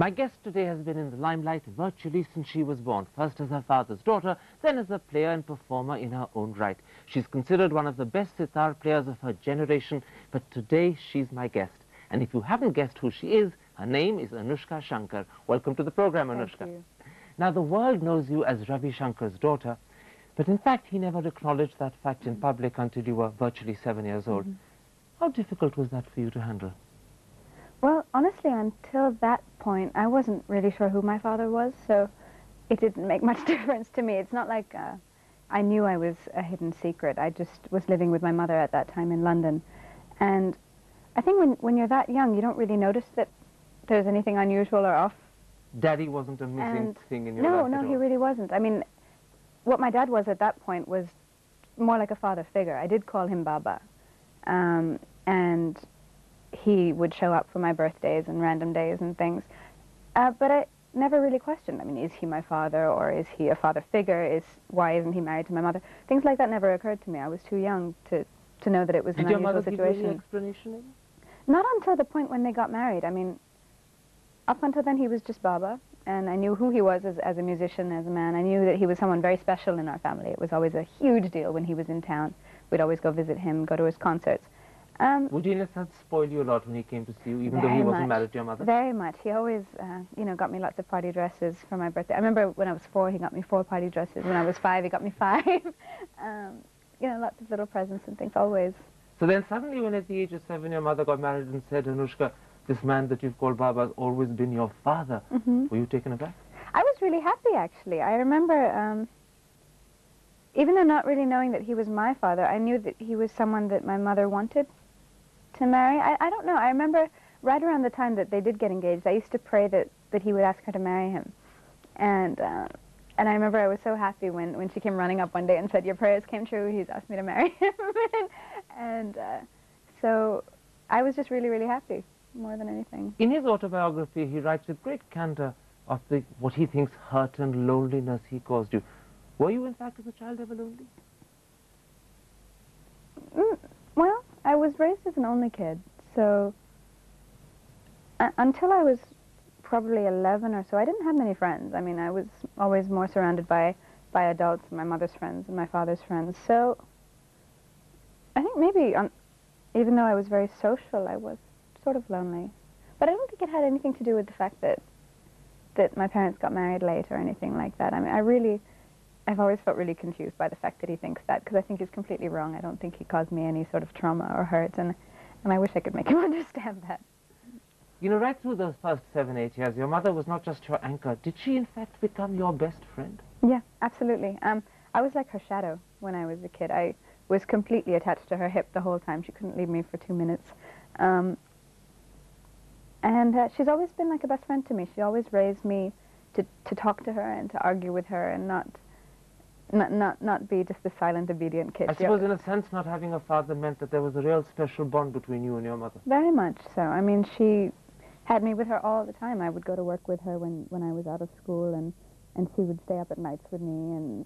My guest today has been in the limelight virtually since she was born, first as her father's daughter, then as a player and performer in her own right. She's considered one of the best sitar players of her generation, but today she's my guest. And if you haven't guessed who she is, her name is Anoushka Shankar. Welcome to the program, Anoushka. Thank you. Now, the world knows you as Ravi Shankar's daughter, but in fact, he never acknowledged that fact in public until you were virtually 7 years old. How difficult was that for you to handle? Well, honestly, until that point, I wasn't really sure who my father was, so it didn't make much difference to me. It's not like I knew I was a hidden secret. I just was living with my mother at that time in London. And I think when you're that young, you don't really notice that there's anything unusual or off. Daddy wasn't a missing thing in your life at all? No, he really wasn't. I mean, what my dad was at that point was more like a father figure. I did call him Baba. And he would show up for my birthdays and random days and things. But I never really questioned, I mean, is he my father, or is he a father figure? Why isn't he married to my mother? Things like that never occurred to me. I was too young to know that it was an unusual situation. Did your mother give you any explanation? Not until the point when they got married. I mean, up until then he was just Baba, and I knew who he was as a musician, as a man. I knew that he was someone very special in our family. It was always a huge deal when he was in town. We'd always go visit him, go to his concerts. Would he in a sense spoil you a lot when he came to see you, even though he wasn't married to your mother? Very much. He always, you know, got me lots of party dresses for my birthday. I remember when I was 4, he got me 4 party dresses. When I was 5, he got me 5. You know, lots of little presents and things, always. So then suddenly when at the age of 7 your mother got married and said, Anoushka, this man that you've called Baba has always been your father. Were you taken aback? I was really happy, actually. I remember, even though not really knowing that he was my father, I knew that he was someone that my mother wanted to marry. I don't know. I remember right around the time that they did get engaged, I used to pray that he would ask her to marry him. And I remember I was so happy when she came running up one day and said, your prayers came true, he's asked me to marry him. And so I was just really, really happy, more than anything. In his autobiography, he writes with great candor of what he thinks hurt and loneliness he caused you. Were you, in fact, as a child, ever lonely? Well, I was raised as an only kid, so until I was probably 11 or so, I didn't have many friends. I mean, I was always more surrounded by adults, my mother's friends and my father's friends. So I think maybe, even though I was very social, I was sort of lonely. But I don't think it had anything to do with the fact that my parents got married late or anything like that. I mean, I've always felt really confused by the fact that he thinks that, because I think he's completely wrong. I don't think he caused me any sort of trauma or hurt, and I wish I could make him understand that. You know, right through those first 7, 8 years, your mother was not just your anchor. Did she, in fact, become your best friend? Yeah, absolutely. I was like her shadow when I was a kid. I was completely attached to her hip the whole time. She couldn't leave me for 2 minutes. And she's always been like a best friend to me. She always raised me to talk to her and to argue with her and not be just a silent, obedient kid. I suppose, in a sense, not having a father meant that there was a real special bond between you and your mother. Very much so. I mean, she had me with her all the time. I would go to work with her when I was out of school, and she would stay up at nights with me,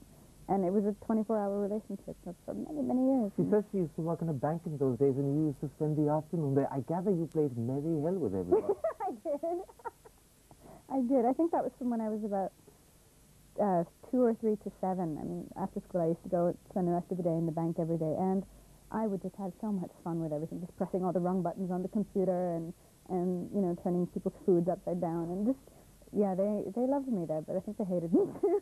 and it was a 24-hour relationship for many, many years. She says she used to work in a bank in those days, and you used to spend the afternoon there. I gather you played merry hell with everyone. I did. I did. I think that was from when I was about 2 or 3 to 7. I mean, after school I used to go spend the rest of the day in the bank every day, and I would just have so much fun with everything, just pressing all the wrong buttons on the computer and you know, turning people's foods upside down, and just, yeah, they loved me there, but I think they hated me too.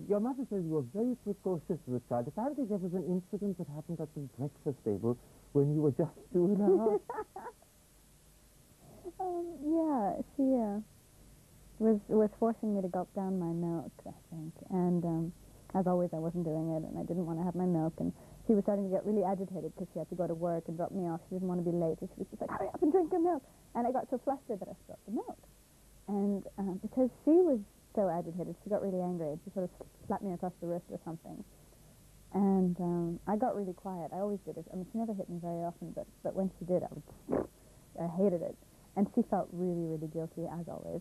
Your mother says you were very precocious as a child. Apparently there was an incident that happened at the breakfast table when you were just 2 1/2. Yeah, she was forcing me to gulp down my milk, I think, and as always I wasn't doing it, and I didn't want to have my milk, and she was starting to get really agitated because she had to go to work and drop me off. She didn't want to be late, so she was just like, hurry up and drink your milk, and I got so flustered that I spilled the milk, and because she was so agitated, she got really angry, and she sort of slapped me across the wrist or something, and I got really quiet. I always did it. I mean, she never hit me very often, but when she did, I hated it, and she felt really, really guilty, as always.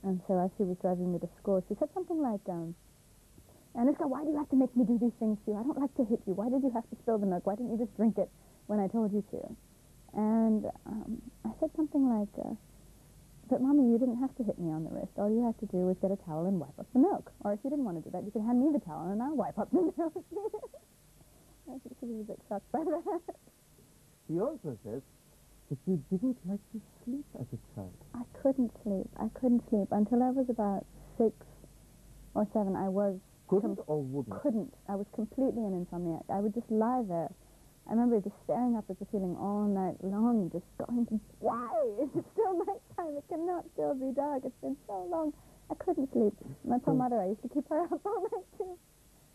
And so as she was driving me to school, she said something like, Anoushka, why do you have to make me do these things to you? I don't like to hit you. Why did you have to spill the milk? Why didn't you just drink it when I told you to? And I said something like, but Mommy, you didn't have to hit me on the wrist. All you had to do was get a towel and wipe up the milk. Or if you didn't want to do that, you could hand me the towel and I'll wipe up the milk. I think she was a bit shocked by that. He also says that you didn't like to sleep as a child. I couldn't sleep. I couldn't sleep. Until I was about 6 or 7, I was... Couldn't or wouldn't? Couldn't. I was completely an insomniac. I would just lie there. I remember just staring up at the ceiling all night long, just going, why? It's still nighttime. It cannot still be dark. It's been so long. I couldn't sleep. My poor mother, I used to keep her up all night too.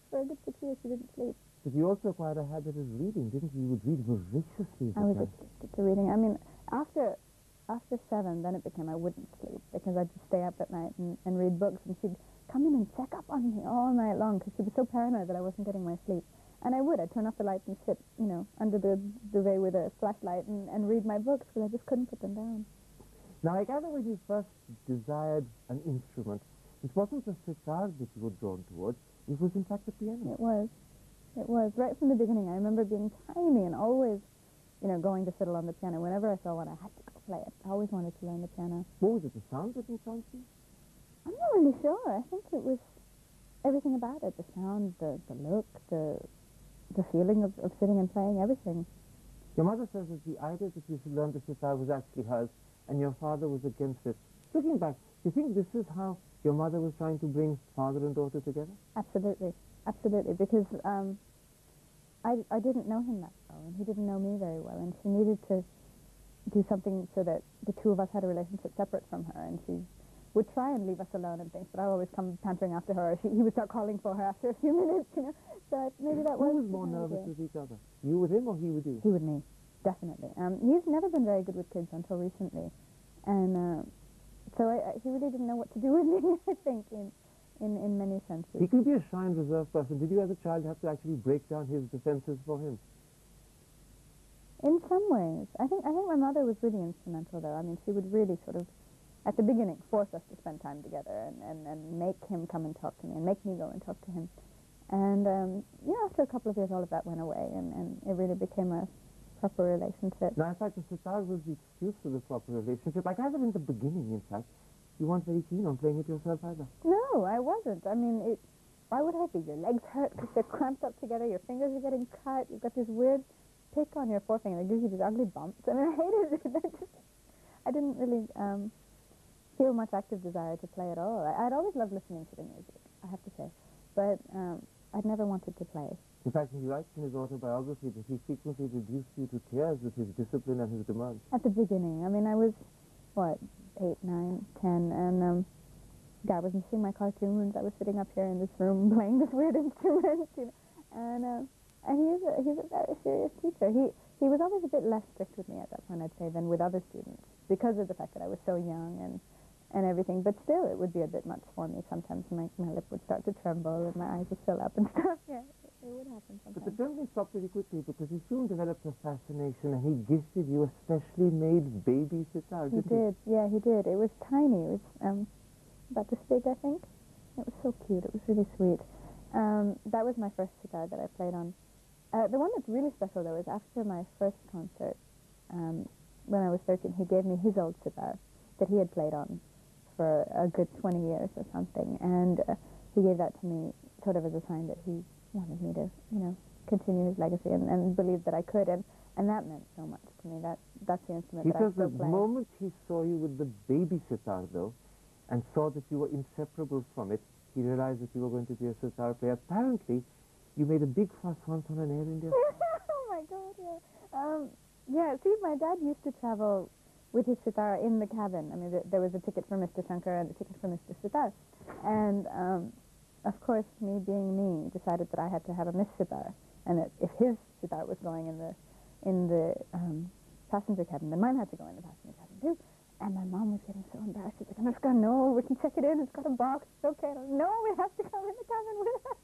For a good 6 years, she didn't sleep. But you also acquired a habit of reading, didn't you? You would read voraciously. I was addicted to reading. I mean, after 7, then it became I wouldn't sleep because I'd just stay up at night and read books, and she'd come in and check up on me all night long because she was so paranoid that I wasn't getting my sleep. And I would. I'd turn off the lights and sit, under the duvet with a flashlight and read my books because I just couldn't put them down. Now, I gather when you first desired an instrument, it wasn't the sitar that you were drawn towards. It was, in fact, the piano. It was. It was. Right from the beginning. I remember being tiny and always, going to fiddle on the piano. Whenever I saw one, I had to go play it. I always wanted to learn the piano. What was it, the sound that entranced you? I'm not really sure. I think it was everything about it. The sound, the look, the feeling of sitting and playing, everything. Your mother says that the idea that you should learn the sitar was actually hers, and your father was against it. Looking back, do you think this is how your mother was trying to bring father and daughter together? Absolutely. Absolutely. Because I didn't know him that well, and he didn't know me very well, and she needed to do something so that the two of us had a relationship separate from her, and she would try and leave us alone and things, but I'd always come pampering after her, or he would start calling for her after a few minutes, So maybe that was... Who was more nervous with each other? You with him or he with you? He with me, definitely. He's never been very good with kids until recently, and so he really didn't know what to do with me, I think, in many senses. He could be a shy and reserved person. Did you as a child have to actually break down his defenses for him? In some ways. I think my mother was really instrumental, though. I mean, she would really sort of, at the beginning, force us to spend time together and make him come and talk to me and make me go and talk to him. And, after a couple of years, all of that went away, and it really became a proper relationship. Now, in fact, the sitar was the excuse for the proper relationship. I gather in the beginning, in fact, you weren't very keen on playing it yourself either. No, I wasn't. I mean, why would I be? Your legs hurt because they're cramped up together, your fingers are getting cut, you've got this weird pick on your forefinger that gives you these ugly bumps. I mean, I hated it. I didn't really feel much active desire to play at all. I'd always loved listening to the music, I have to say, but I'd never wanted to play. In fact, he writes in his autobiography that he frequently reduced you to tears with his discipline and his demands. At the beginning. I mean, I was, 8, 9, 10, and I was missing my cartoons. I was sitting up here in this room playing this weird instrument, and he's a very serious teacher. He was always a bit less strict with me at that point, I'd say, than with other students, because of the fact that I was so young and everything. But still, it would be a bit much for me. Sometimes my lip would start to tremble and my eyes would fill up and stuff. Yeah, it would happen sometimes. But the trembling stopped pretty quickly because he soon developed a fascination, and he gifted you a specially made baby sitar, didn't he? He did. Yeah, he did. It was tiny. It was about this big, I think. It was so cute. It was really sweet. That was my first sitar that I played on. The one that's really special, though, is after my first concert, when I was 13, he gave me his old sitar that he had played on for a good 20 years or something, and he gave that to me sort of as a sign that he wanted me to, continue his legacy and believed that I could, and that meant so much to me. That's the instrument that I still play. The moment he saw you with the baby sitar, though, and saw that you were inseparable from it, he realized that you were going to be a sitar player. Apparently, you made a big fuss once on an Air India. Oh my God, yeah. See, my dad used to travel with his sitar in the cabin. I mean, there was a ticket for Mr. Shankar and a ticket for Mr. Sitar. And, of course, me being me, decided that I had to have a Miss Sitar, and that if his sitar was going in the passenger cabin, then mine had to go in the passenger cabin too. And my mom was getting so embarrassed. She's like, Anoushka, no, we can check it in. It's got a box. It's okay. No, we have to come in the cabin with us.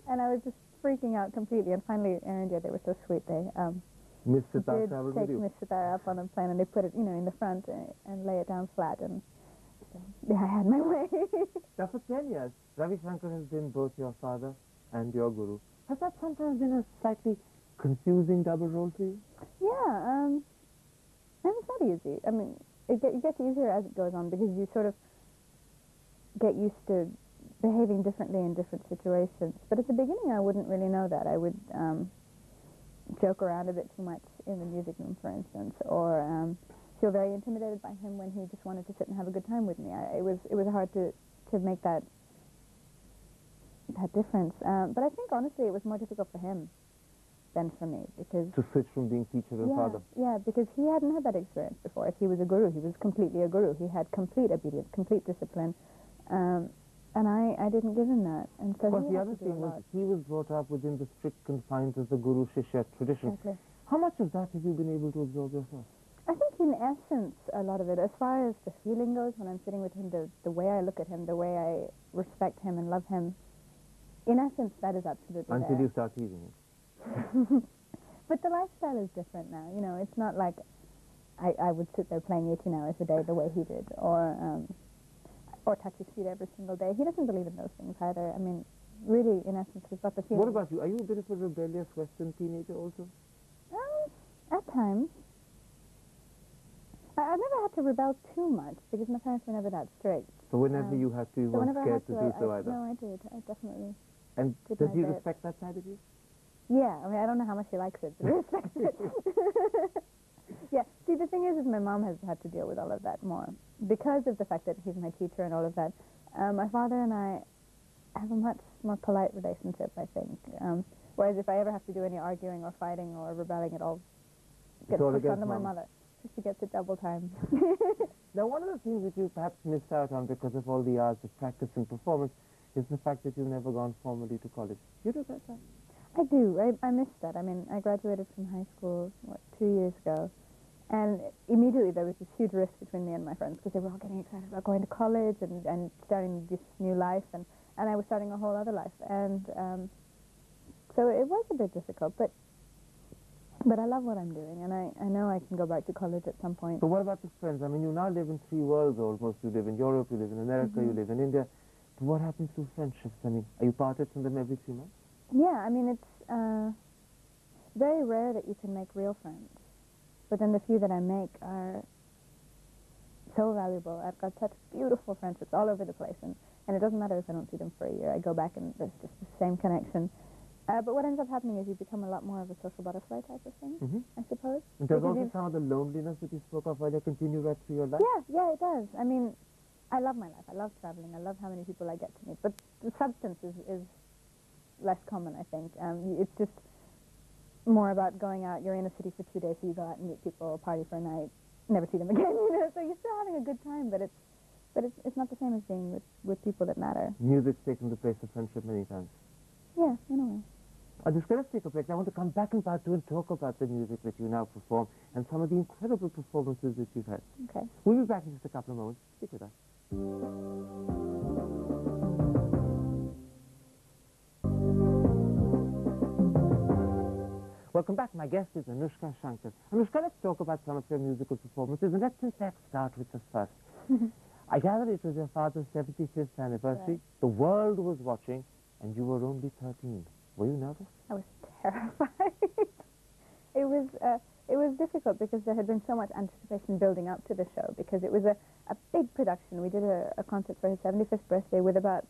And I was just freaking out completely. And finally, Air India, they were so sweet. They Miss Sitar did traveled take with you. Miss Sitar up on a plane, and they put it, in the front and lay it down flat. And so, yeah, I had my way. Now, for 10 years, Ravi Shankar has been both your father and your guru. Has that sometimes been a slightly confusing double role for you? Yeah, and it's not easy. I mean, it gets easier as it goes on because you sort of get used to behaving differently in different situations. But at the beginning, I wouldn't really know that. I would joke around a bit too much in the music room, for instance, or feel very intimidated by him when he just wanted to sit and have a good time with me. It was hard to make that difference. But I think honestly, it was more difficult for him than for me because to switch from being teacher and father. Yeah, because he hadn't had that experience before. If he was a guru, he was completely a guru. He had complete obedience, complete discipline. And I didn't give him that. And so the other thing was he was brought up within the strict confines of the Guru Shishya tradition. Exactly. How much of that have you been able to absorb yourself? I think in essence, a lot of it. As far as the feeling goes, when I'm sitting with him, the way I look at him, the way I respect him and love him, in essence, that is absolutely Until there. you start teasing him. But the lifestyle is different now. You know, it's not like I would sit there playing 18 hours a day the way he did, or touch his feet every single day. He doesn't believe in those things either. I mean, really, in essence, we've got the feeling. What about you? Are you a bit of a rebellious Western teenager also? At times. I've never had to rebel too much because my parents were never that strict. So whenever you had to, you weren't scared to do so either? No, I did. I definitely And did does my he bit. respect that side of you? Yeah, I mean, I don't know how much he likes it, but he respects it. Yeah, see, the thing is my mom has had to deal with all of that more. Because of the fact that he's my teacher and all of that, my father and I have a much more polite relationship, I think. Whereas if I ever have to do any arguing or fighting or rebelling at all, get pushed onto my mother. She gets it double time. Now, one of the things that you perhaps missed out on because of all the hours of practice and performance is the fact that you've never gone formally to college. You do that? I do. I missed that. I mean, I graduated from high school, 2 years ago, and immediately there was this huge rift between me and my friends because they were all getting excited about going to college and starting this new life, and I was starting a whole other life. And so it was a bit difficult, but I love what I'm doing, and I know I can go back to college at some point. So what about the friends? I mean, you now live in 3 worlds almost. You live in Europe, you live in America, you live in India. But what happens to friendships? I mean, are you parted from them every 3 months? Yeah, I mean, it's very rare that you can make real friends. But then the few that I make are so valuable. I've got such beautiful friendships all over the place, and it doesn't matter if I don't see them for a year. I go back and there's just the same connection. But what ends up happening is you become a lot more of a social butterfly type of thing, I suppose. And does also some of the loneliness that you spoke of earlier continue right through your life? Yeah, it does. I mean, I love my life. I love traveling. I love how many people I get to meet. But the substance is less common, I think. It's just more about going out. You're in a city for 2 days, so you go out and meet people, party for a night, never see them again. You know, so you're still having a good time, but it's not the same as being with people that matter. Music's taken the place of friendship many times. Yeah, in a way. Just let's take a break. I want to come back in part 2 and talk about the music that you now perform and some of the incredible performances that you've had. Okay. We'll be back in just a couple of moments. Stick with us. Welcome back. My guest is Anoushka Shankar. Anoushka, let's talk about some of your musical performances, and let's in fact start with the first. I gather it was your father's 75th anniversary. Right. The world was watching, and you were only 13. Were you nervous? I was terrified. It was difficult because there had been so much anticipation building up to the show because it was a big production. We did a concert for his 75th birthday with about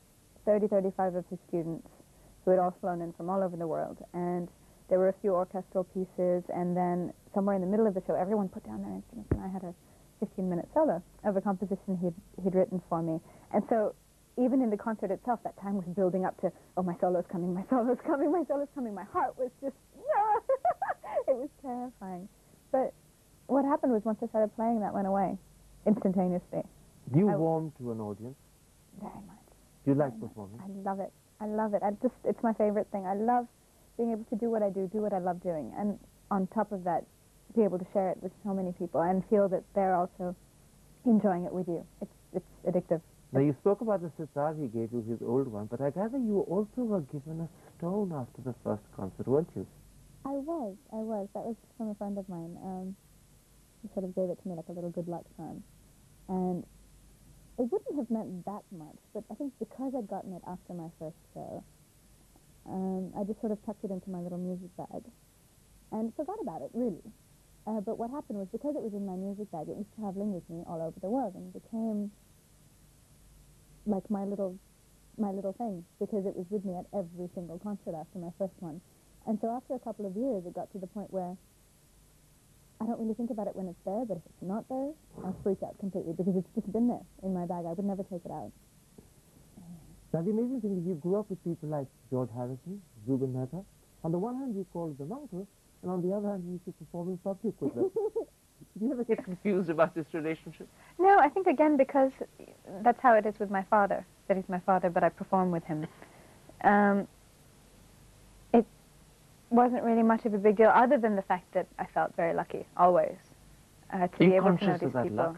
35 of his students who had all flown in from all over the world. And there were a few orchestral pieces, and then somewhere in the middle of the show, everyone put down their instruments, and I had a 15-minute solo of a composition he'd written for me. And so even in the concert itself, that time was building up to, oh, my solo's coming, my solo's coming, my solo's coming. My heart was just, it was terrifying. But what happened was once I started playing, that went away instantaneously. Do you warm to an audience? Very much. Do you like performing? I love it. I love it. It's my favorite thing. I love being able to do what I do what I love doing. And on top of that, be able to share it with so many people and feel that they're also enjoying it with you. It's addictive. Now, you spoke about the sitar he gave you, his old one, but I gather you also were given a stone after the first concert, weren't you? I was. That was from a friend of mine. He sort of gave it to me like a little good luck charm. And it wouldn't have meant that much, but I think because I'd gotten it after my first show, I just sort of tucked it into my little music bag and forgot about it, really. But what happened was, because it was in my music bag, it was traveling with me all over the world and became like my little thing, because it was with me at every single concert after my first one. And so after a couple of years, it got to the point where I don't really think about it when it's there, but if it's not there, I freak out completely, because it's just been there in my bag. I would never take it out. Now, the amazing thing is you grew up with people like George Harrison, Zubin Mehta. On the one hand, you called them uncle, and on the other hand, you used to perform in public with them. Did you ever get confused about this relationship? No, I think, again, because that's how it is with my father, that he's my father, but I perform with him. It wasn't really much of a big deal, other than the fact that I felt very lucky, always, to be able to know these people. Luck?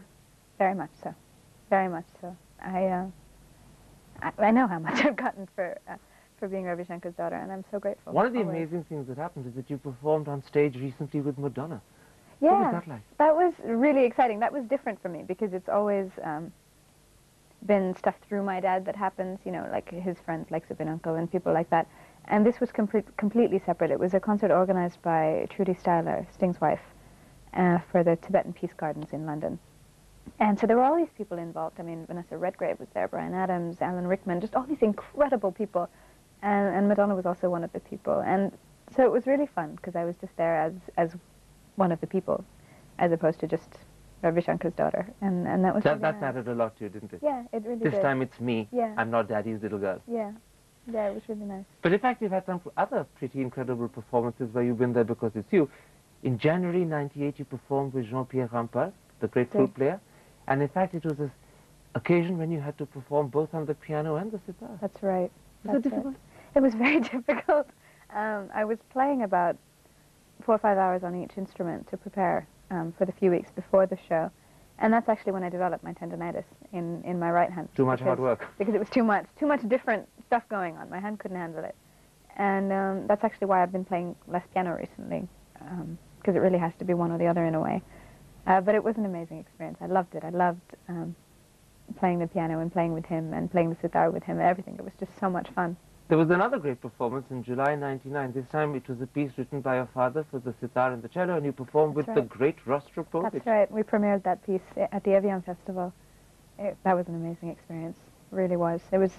Very much so. Very much so. I know how much I've gotten for being Ravi Shankar's daughter, and I'm so grateful. One of the amazing things that happened is that you performed on stage recently with Madonna. Yeah, what was that like? That was really exciting. That was different for me, because it's always been stuff through my dad that happens, you know, like his friends like Zubin Uncle and people like that. And this was completely separate. It was a concert organized by Trudy Styler, Sting's wife, for the Tibetan Peace Gardens in London. And so there were all these people involved. I mean, Vanessa Redgrave was there, Bryan Adams, Alan Rickman, just all these incredible people. And Madonna was also one of the people. And so it was really fun, because I was just there as one of the people, as opposed to just Ravi Shankar's daughter. And that was That mattered a lot to you, didn't it? Yeah, it really did. This time it's me. Yeah. I'm not Daddy's little girl. Yeah. Yeah, it was really nice. But in fact, you've had some other pretty incredible performances where you've been there because it's you. In January '98, you performed with Jean-Pierre Rampal, the great flute player. And in fact, it was an occasion when you had to perform both on the piano and the sitar. That's right. Was it difficult? It was very difficult. I was playing about 4 or 5 hours on each instrument to prepare for the few weeks before the show. And that's actually when I developed my tendonitis in my right hand. Too much hard work. Because it was too much different stuff going on. My hand couldn't handle it. And that's actually why I've been playing less piano recently, because it really has to be one or the other in a way. But it was an amazing experience. I loved it. I loved playing the piano and playing with him and playing the sitar with him and everything. It was just so much fun. There was another great performance in July '99. This time it was a piece written by your father for the sitar and the cello, and you performed with the great Rostropovich. That's right. We premiered that piece at the Evian Festival. That was an amazing experience. It really was. It was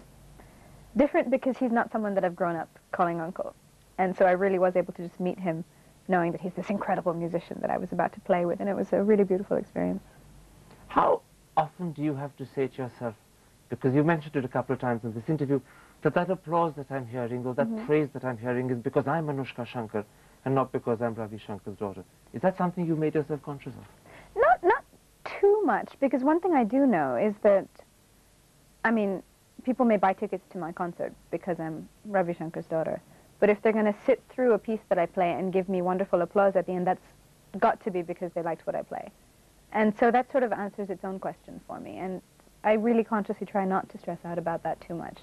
different because he's not someone that I've grown up calling uncle. And so I really was able to just meet him knowing that he's this incredible musician that I was about to play with, and it was a really beautiful experience. How often do you have to say to yourself, because you mentioned it a couple of times in this interview, that applause that I'm hearing, or that praise that I'm hearing is because I'm Anoushka Shankar and not because I'm Ravi Shankar's daughter? Is that something you made yourself conscious of? Not too much, because one thing I do know is that, I mean, people may buy tickets to my concert because I'm Ravi Shankar's daughter, but if they're going to sit through a piece that I play and give me wonderful applause at the end, that's got to be because they liked what I play. And so that sort of answers its own question for me, and I really consciously try not to stress out about that too much.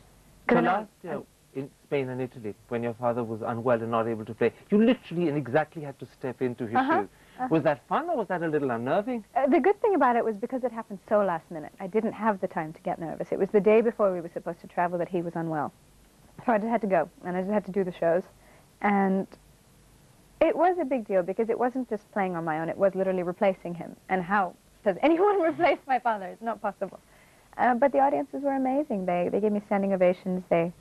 So last year in Spain and Italy, when your father was unwell and not able to play, you literally and exactly had to step into his shoes. Was that fun, or was that a little unnerving? The good thing about it was because it happened so last minute, I didn't have the time to get nervous. It was the day before we were supposed to travel that he was unwell. So I just had to go, and I just had to do the shows. And it was a big deal because it wasn't just playing on my own, it was literally replacing him. And how does anyone replace my father? It's not possible. But the audiences were amazing. They gave me standing ovations. They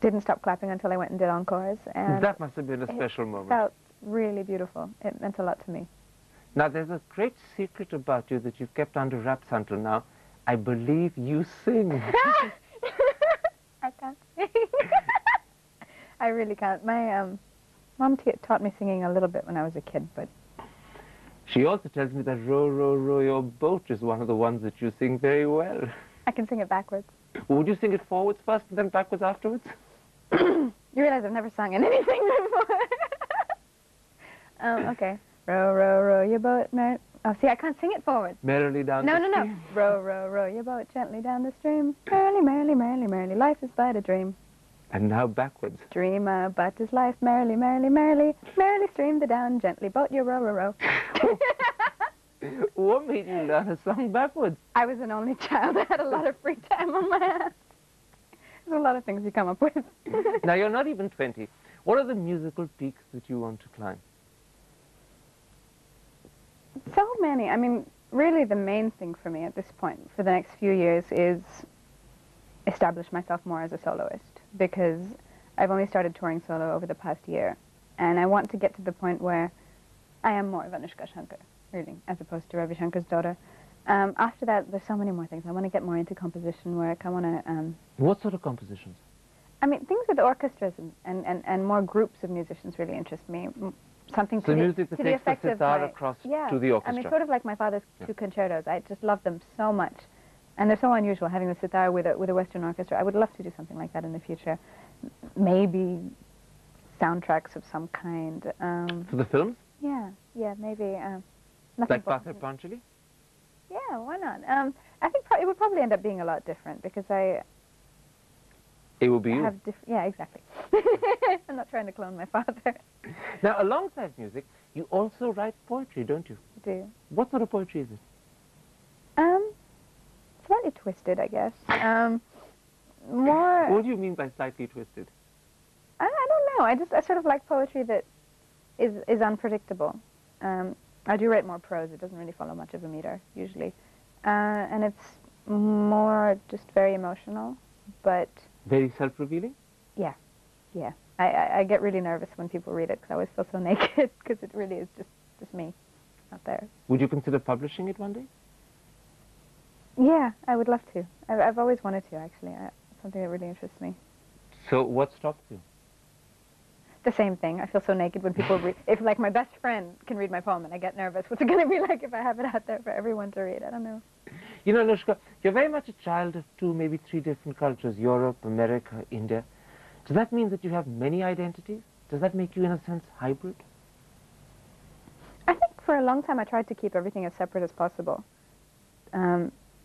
didn't stop clapping until I went and did encores. And that must have been a special moment. It felt really beautiful. It meant a lot to me. Now, there's a great secret about you that you've kept under wraps until now. I believe you sing. I can't sing. I really can't. My mom taught me singing a little bit when I was a kid, but... She also tells me that Row, Row, Row Your Boat is one of the ones that you sing very well. I can sing it backwards. Would you sing it forwards first and then backwards afterwards? You realize I've never sung in anything before. Okay. Row, row, row your boat, oh, see, I can't sing it forward. Merrily down the stream. No. Row, row, row your boat gently down the stream. Merrily, merrily, merrily, merrily, life is but a dream. And now backwards. Dream but is life, merrily, merrily, merrily, merrily stream the down gently, boat your row, row, row. What made you learn a song backwards? I was an only child. I had a lot of free time on my hands. There's a lot of things you come up with. Now, you're not even 20. What are the musical peaks that you want to climb? So many. I mean, really the main thing for me at this point for the next few years is establish myself more as a soloist, because I've only started touring solo over the past year, and I want to get to the point where I am more of Anoushka Shankar, really, as opposed to Ravi Shankar's daughter. After that, there's so many more things. I want to get more into composition work. I want to... What sort of compositions? I mean, things with orchestras and more groups of musicians really interest me. Something So to music that the takes the effect of sitar my, across yeah, to the orchestra. I mean, sort of like my father's two concertos. I just love them so much. And they're so unusual, having the sitar with a Western orchestra. I would love to do something like that in the future. Maybe soundtracks of some kind. For the films? Yeah, maybe. Like Pather Panchali? Yeah, why not? I think it would probably end up being a lot different, because It will be you. Yeah, exactly. I'm not trying to clone my father. Now, alongside music, you also write poetry, don't you? I do. What sort of poetry is it? Slightly twisted, I guess. More... What do you mean by slightly twisted? I don't know. I sort of like poetry that is unpredictable. I do write more prose. It doesn't really follow much of a meter, usually. And it's more just very emotional, but... Very self-revealing? Yeah. I get really nervous when people read it, because I always feel so naked, because it really is just me out there. Would you consider publishing it one day? Yeah, I would love to. I've always wanted to, actually. It's something that really interests me. So what stops you? The same thing. I feel so naked when people read. If, like, my best friend can read my poem and I get nervous, what's it going to be like if I have it out there for everyone to read? I don't know. You know, Anoushka, you're very much a child of 2, maybe 3 different cultures, Europe, America, India. Does that mean that you have many identities? Does that make you, in a sense, hybrid? I think for a long time I tried to keep everything as separate as possible,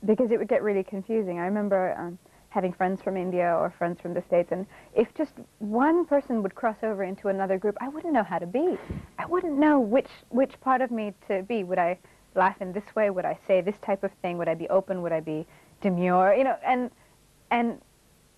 because it would get really confusing. I remember having friends from India or friends from the States, and if just one person would cross over into another group, I wouldn't know how to be. I wouldn't know which part of me to be. Would I laugh in this way? Would I say this type of thing? Would I be open? Would I be demure? You know, and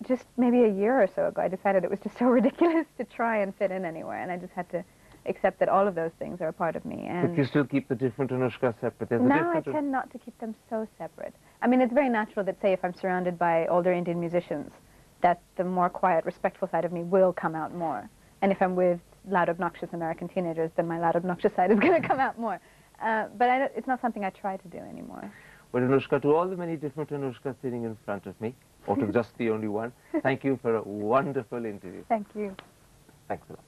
just maybe a year or so ago, I decided it was just so ridiculous to try and fit in anywhere, and I just had to accept that all of those things are a part of me. And but you still keep the different Anoushka separate. There's now I tend not to keep them so separate. I mean, it's very natural that, say, if I'm surrounded by older Indian musicians, that the more quiet, respectful side of me will come out more. And if I'm with loud, obnoxious American teenagers, then my loud, obnoxious side is going to come out more. But it's not something I try to do anymore. Well, Anoushka, to all the many different Anoushkas sitting in front of me, or to just the only one, thank you for a wonderful interview. Thank you. Thanks a lot.